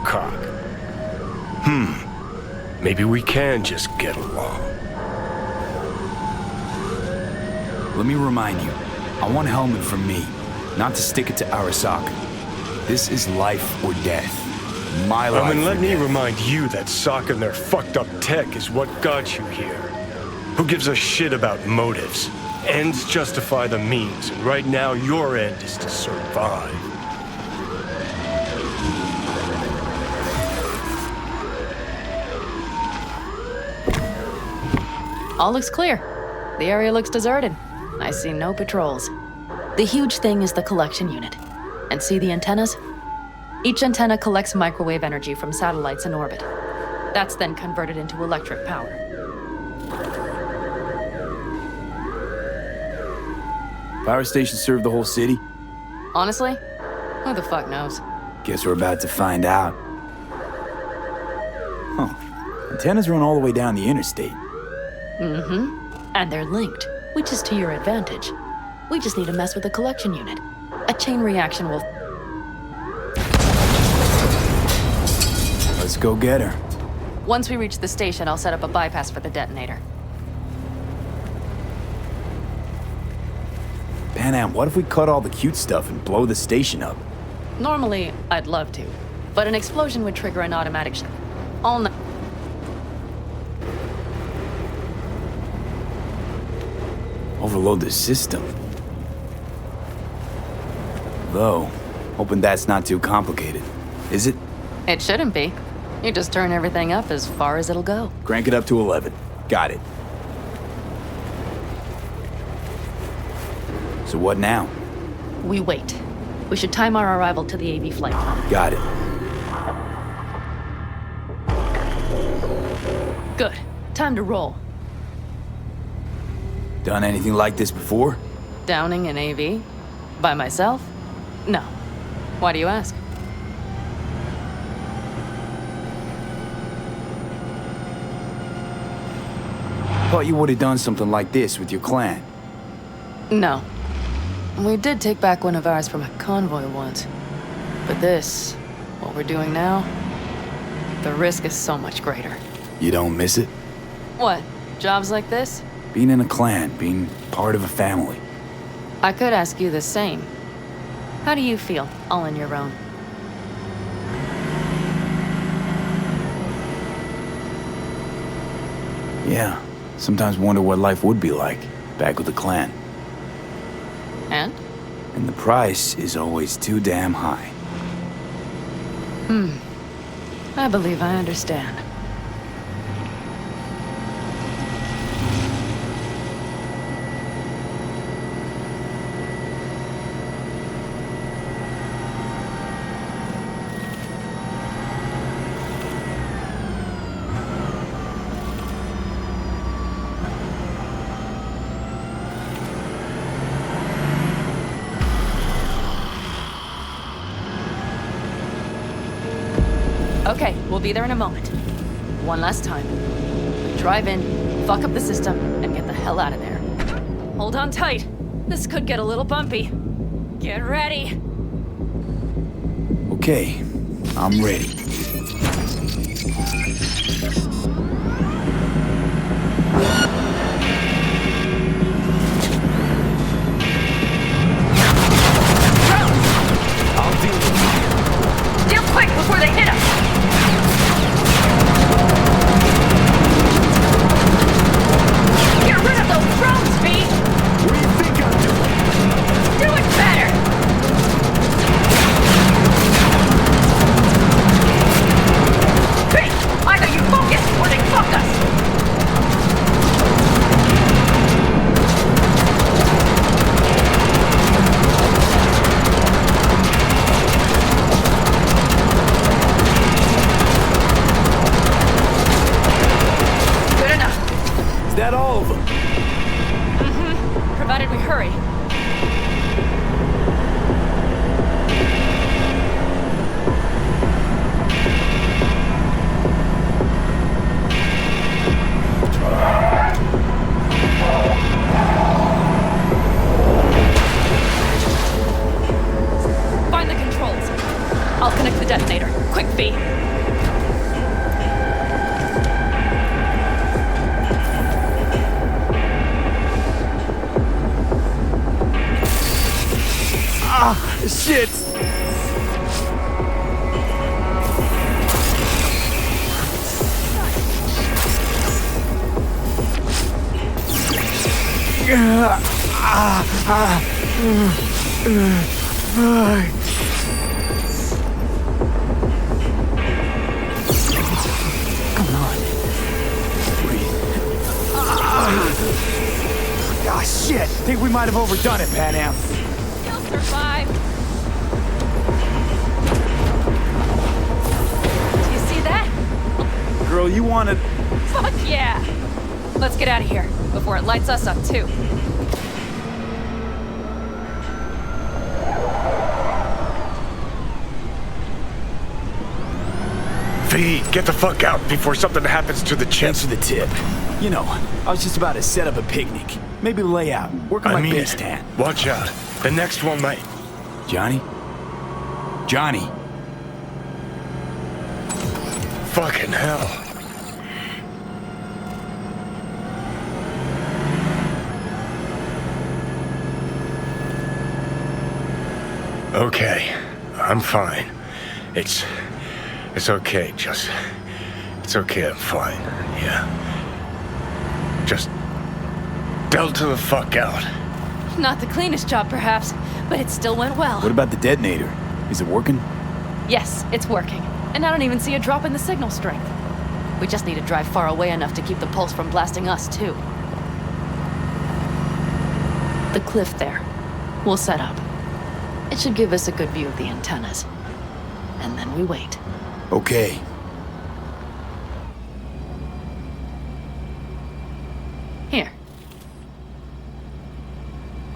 cock. Maybe we can just get along. Let me remind you, I want Hellman for me, not to stick it to Arasaka. This is life or death. My life And let or me death. remind you that Sokka and their fucked up tech is what got you here. Who gives a shit about motives? Ends justify the means, and right now your end is to survive. All looks clear. The area looks deserted. I see no patrols. The huge thing is the collection unit. And see the antennas? Each antenna collects microwave energy from satellites in orbit. That's then converted into electric power. Power stations serve the whole city? Honestly, who the fuck knows? Guess we're about to find out. Huh. Antennas run all the way down the interstate. And they're linked, which is to your advantage. We just need to mess with the collection unit. A chain reaction will... Let's go get her. Once we reach the station, I'll set up a bypass for the detonator. Panam, what if we cut all the cute stuff and blow the station up? Normally, I'd love to, but an explosion would trigger an automatic shut. All night. Overload the system. Though, hoping that's not too complicated. Is it? It shouldn't be. You just turn everything up as far as it'll go. Crank it up to 11. Got it. So what now? We wait. We should time our arrival to the AV flight. Got it. Good. Time to roll. Done anything like this before? Downing an AV? By myself? No. Why do you ask? Thought you would have done something like this with your clan. No. We did take back one of ours from a convoy once. But this, what we're doing now, the risk is so much greater. You don't miss it? What? Jobs like this? Being in a clan, being part of a family. I could ask you the same. How do you feel, all on your own? Yeah, sometimes wonder what life would be like, back with the clan. And? And the price is always too damn high. I believe I understand. Okay, we'll be there in a moment. One last time. Drive in, fuck up the system, and get the hell out of there. Hold on tight. This could get a little bumpy. Get ready. Okay, I'm ready. I'll deal with it. Deal quick before they hit us! Get rid of those drones, V! What do you think I'm doing? Do it better! V! Either you focus or they fuck us! Shit! Come on. Breathe. Ah, shit! Think we might have overdone it, Pan Am. You'll survive. Do you see that? Girl, you wanted... Fuck yeah! Let's get out of here before it lights us up too. V, get the fuck out before something happens to the chip. Thanks for the tip. You know, I was just about to set up a picnic. Maybe lay out, work on my base tan. Watch out. The next one might... Johnny? Johnny? Fucking hell. Okay, I'm fine. It's okay, just... It's okay, I'm fine, yeah. Just... delta the fuck out. Not the cleanest job, perhaps, but it still went well. What about the detonator? Is it working? Yes, it's working. And I don't even see a drop in the signal strength. We just need to drive far away enough to keep the pulse from blasting us, too. The cliff there. We'll set up. It should give us a good view of the antennas. And then we wait. Okay. Here.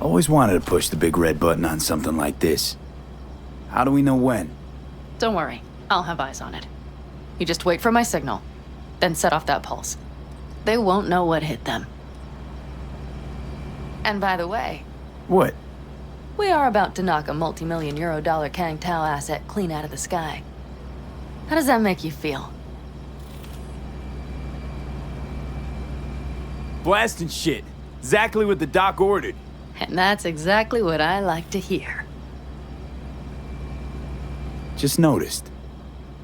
Always wanted to push the big red button on something like this. How do we know when? Don't worry. I'll have eyes on it. You just wait for my signal. Then set off that pulse. They won't know what hit them. And by the way, What? we are about to knock a multi-million euro dollar Kang Tao asset clean out of the sky. How does that make you feel? Blasting shit. Exactly what the doc ordered. And that's exactly what I like to hear. Just noticed.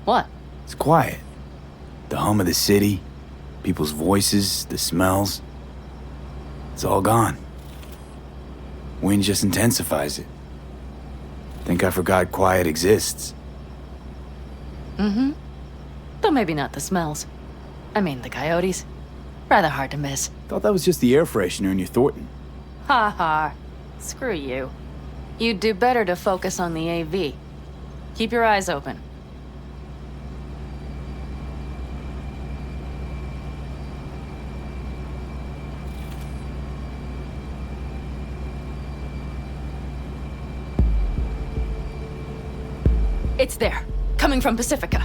What? It's quiet. The hum of the city, people's voices, the smells. It's all gone. Wind just intensifies it. Think I forgot quiet exists. Mm-hmm. Though maybe not the smells. I mean, the coyotes. Rather hard to miss. Thought that was just the air freshener in your Thornton. Ha ha. Screw you. You'd do better to focus on the AV. Keep your eyes open. It's there. Coming from Pacifica.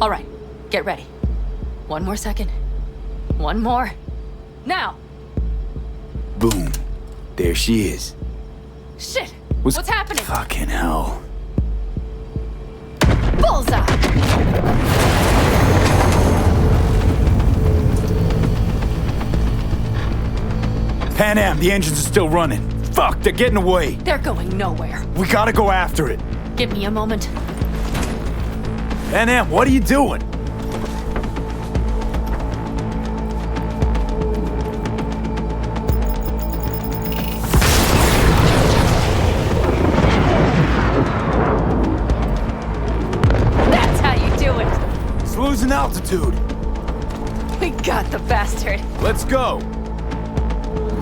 All right. Get ready. One more second. One more. Now! Boom. There she is. Shit! What's happening? Fucking hell. Bullseye! Pan Am, the engines are still running. Fuck, they're getting away. They're going nowhere. We gotta go after it. Give me a moment. Pan Am, what are you doing? That's how you do it. It's losing altitude. We got the bastard. Let's go.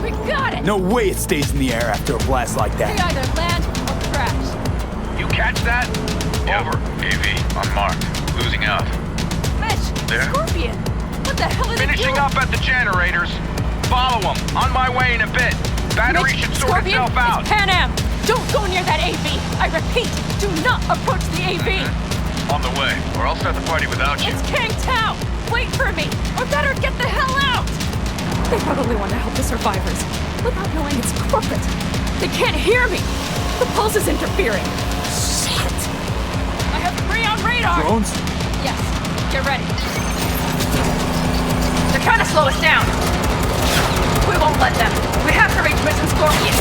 We got it. No way it stays in the air after a blast like We that. either land or crash. You catch that? Over. AV, unmarked. Losing out. Fish. There? Scorpion. What the hell is Finishing it doing? up at the generators. Follow them. On my way in a bit. Battery Mitch, should sort Scorpion, itself out. It's Pan Am. Don't go near that AV. I repeat, do not approach the AV. On the way, or I'll start the party without you. It's Kang Tao. Wait for me, or better get the hell out. They probably want to help the survivors, without knowing it's corporate. They can't hear me. The pulse is interfering. Shit. I have 3 on radar. Drones? Yes. Get ready. They're trying to slow us down. We won't let them. We have to reach Mission Scorpion.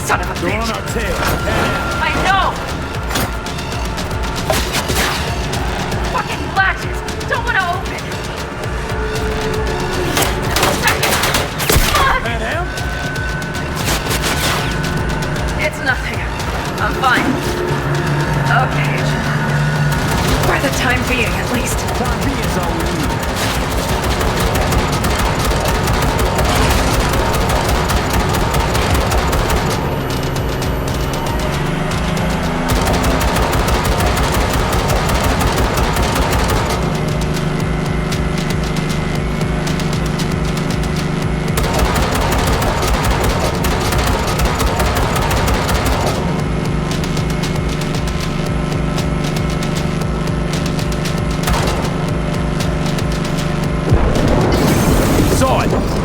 Son of a They're on bitch! our tail. I know! Fucking latches! Don't want to open! Fuck! Pan Am? It's nothing. I'm fine. Okay. For the time being, at least. Time being is all we need.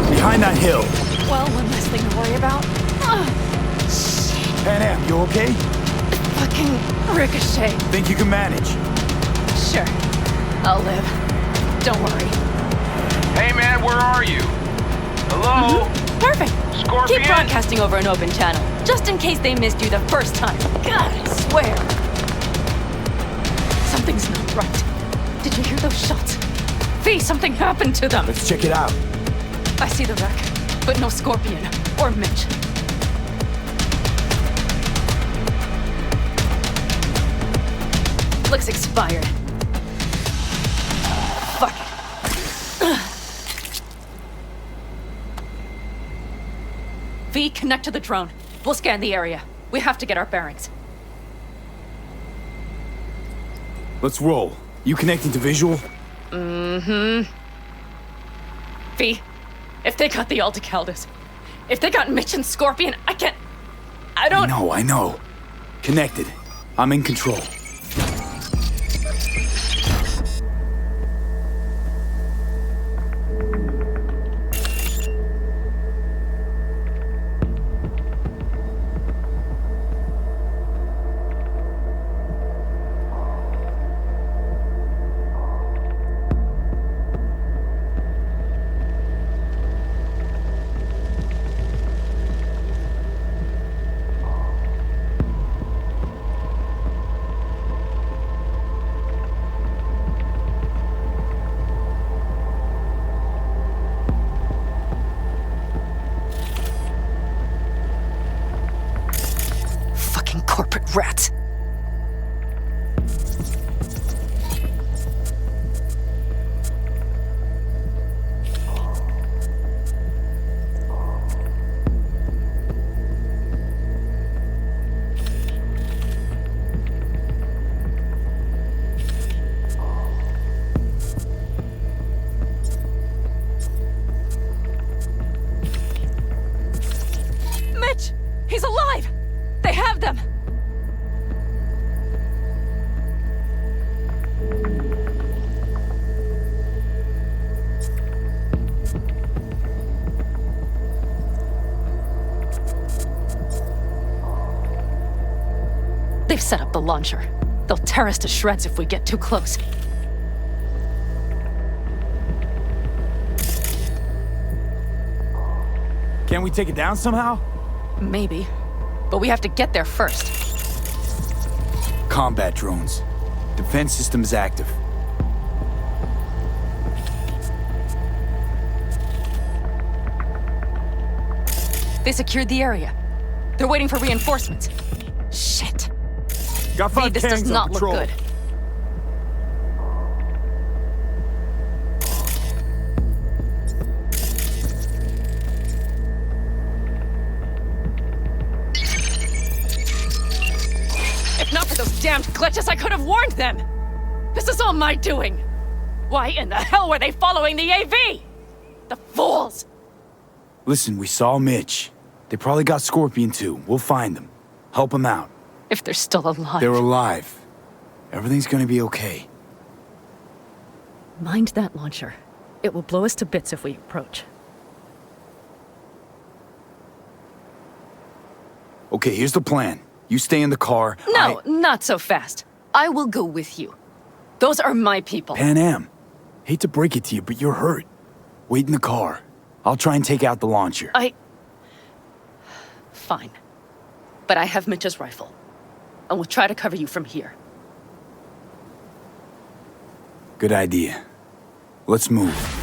Behind that hill. Well, one less thing to worry about. Pan Am, you okay? Fucking ricochet. Think you can manage? Sure. I'll live. Don't worry. Hey man, where are you? Hello? Perfect. Scorpion? Keep broadcasting over an open channel, just in case they missed you the first time. God, I swear. Something's not right. Did you hear those shots? V, something happened to them. Let's check it out. I see the wreck, but no Scorpion or Mitch. Looks expired. Fuck it. V, connect to the drone. We'll scan the area. We have to get our bearings. Let's roll. You connecting to visual? V, if they got the Aldecaldos, if they got Mitch and Scorpion, I don't... I know. Connected. I'm in control. Corporate rats. Mitch! He's alive! They have them! They've set up the launcher. They'll tear us to shreds if we get too close. Can we take it down somehow? Maybe. But we have to get there first. Combat drones. Defense system is active. They secured the area. They're waiting for reinforcements. Shit. Got V, 5 this does tanks on not look patrol. good. If not for those damned glitches, I could have warned them! This is all my doing! Why in the hell were they following the AV? The fools! Listen, we saw Mitch. They probably got Scorpion too. We'll find them. Help them out. If they're still alive. They're alive. Everything's gonna be okay. Mind that launcher. It will blow us to bits if we approach. Okay, here's the plan. You stay in the car. No, not so fast. I will go with you. Those are my people. Pan Am. Hate to break it to you, but you're hurt. Wait in the car. I'll try and take out the launcher. Fine. but I have Mitch's rifle. And we'll try to cover you from here. Good idea. Let's move.